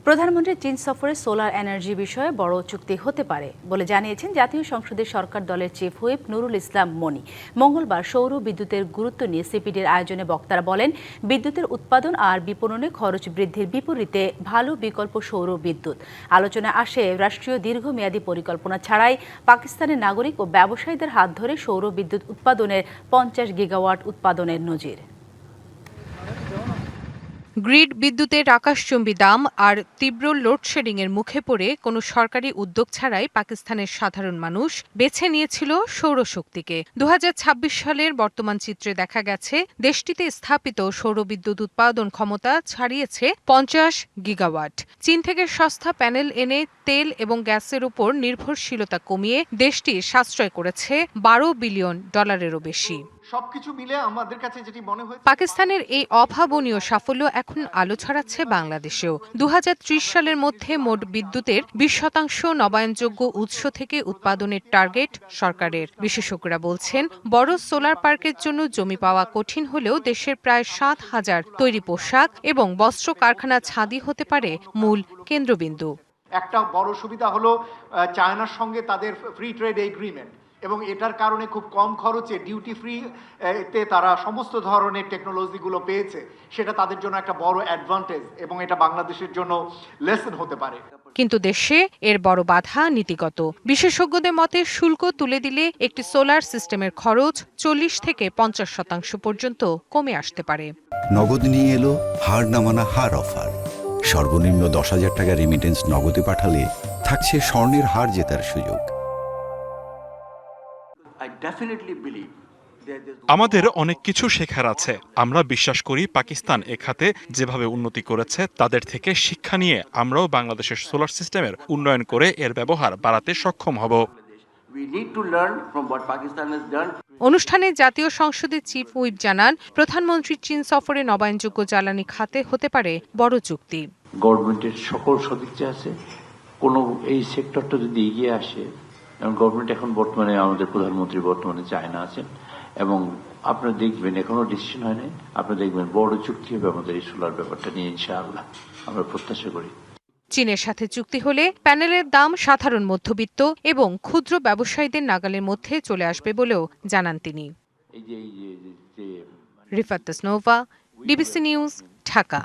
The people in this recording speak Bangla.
প্রধানমন্ত্রীর চীন সফরে সোলার এনার্জি বিষয়ে বড় চুক্তি হতে পারে বলে জানিয়েছেন জাতীয় সংসদের সরকার দলের চিফ হুইপ নুরুল ইসলাম মনি। মঙ্গলবার সৌর বিদ্যুতের গুরুত্ব নিয়ে সিপিডির আয়োজনে বক্তারা বলেন, বিদ্যুতের উৎপাদন আর বিপণনে খরচ বৃদ্ধির বিপরীতে ভালো বিকল্প সৌর বিদ্যুৎ। আলোচনায় আসে রাষ্ট্রীয় দীর্ঘমেয়াদী পরিকল্পনা ছাড়াই পাকিস্তানের নাগরিক ও ব্যবসায়ীদের হাত ধরে সৌর বিদ্যুৎ উৎপাদনের 50 গিগাওয়াট উৎপাদনের নজির। গ্রিড বিদ্যুতের আকাশচুম্বী দাম আর তীব্র লোডশেডিংয়ের মুখে পড়ে কোনো সরকারি উদ্যোগ ছাড়াই পাকিস্তানের সাধারণ মানুষ বেছে নিয়েছিল সৌরশক্তিকে। 2026 সালের বর্তমান চিত্রে দেখা গেছে দেশটিতে স্থাপিত সৌরবিদ্যুৎ উৎপাদন ক্ষমতা ছাড়িয়েছে 50 গিগাওয়াট। চীন থেকে সস্তা প্যানেল এনে তেল এবং গ্যাসের উপর নির্ভরশীলতা কমিয়ে দেশটি সাশ্রয় করেছে $12 বিলিয়ন বেশি। সবকিছু মিলে আমাদের কাছে যেটি মনে হয়, পাকিস্তানের এই অভাবনীয় সাফল্য এখন আলো ছড়াচ্ছে বাংলাদেশেও। 2030 সালের মধ্যে মোট বিদ্যুতের 20% নবায়নযোগ্য উৎস থেকে উৎপাদনের টার্গেট সরকারের। বিশেষজ্ঞরা বলছেন, বড় সোলার পার্কের জন্য জমি পাওয়া কঠিন হলেও দেশের প্রায় 7,000 তৈরি পোশাক এবং বস্ত্র কারখানা ছাদি হতে পারে মূল কেন্দ্রবিন্দু। একটা বড় সুবিধা হলো চায়নার সঙ্গে তাদের ফ্রি ট্রেড এগ্রিমেন্ট, এবং এটার কারণে খুব কম খরচে ডিউটি ফ্রি তে তারা সমস্ত ধরনের টেকনোলজিগুলো পেয়েছে। সেটা তাদের জন্য একটা বড় অ্যাডভান্টেজ এবং এটা বাংলাদেশের জন্য লেসন হতে পারে। কিন্তু দেশে এর বড় বাধা নীতিগত। বিশেষজ্ঞদের মতে শুল্ক তুলে দিলে একটি সোলার সিস্টেমের খরচ 40 থেকে 50% পর্যন্ত কমে আসতে পারে। নগদ নিয়ে এলো হার না মানা হার অফার। সর্বনিম্ন 10,000 টাকা রেমিটেন্স নগদে পাঠালে থাকছে স্বর্ণের হার জেতার সুযোগ। আমাদের অনেক কিছু শেখার আছে। আমরা বিশ্বাস করি পাকিস্তান এ খাতে যেভাবে উন্নতি করেছে তাদের থেকে শিক্ষা নিয়ে আমরাও বাংলাদেশের সোলার সিস্টেমের উন্নয়ন করে এর ব্যবহার বাড়াতে সক্ষম হব। অনুষ্ঠানে জাতীয় সংসদের চিফ হুইপ জানান, প্রধানমন্ত্রীর চীন সফরে নবায়নযোগ্য জ্বালানি খাতে হতে পারে বড় চুক্তি। গভর্নমেন্টের সকল সদিচ্ছা আছে, কোনো এই সেক্টরটা যদি এগিয়ে আসে, এবং গভর্নমেন্ট এখন বর্তমানে আমাদের প্রধানমন্ত্রী বর্তমানে চায়না আছেন, এবং আপনারা দেখবেন এখনো ডিসিশন হয় নাই, আপনারা দেখবেন বড় চুক্তি হবে আমাদের এই সোলার ব্যাপারটা নিয়ে, ইনশাআল্লাহ আমরা প্রত্যাশা করি। চীনের সাথে চুক্তি হলে প্যানেলের দাম সাধারণ মধ্যবিত্ত এবং ক্ষুদ্র ব্যবসায়ীদের নাগালের মধ্যে চলে আসবে বলেও জানান তিনি। Rifat Tasnova, DBC news, Dhaka.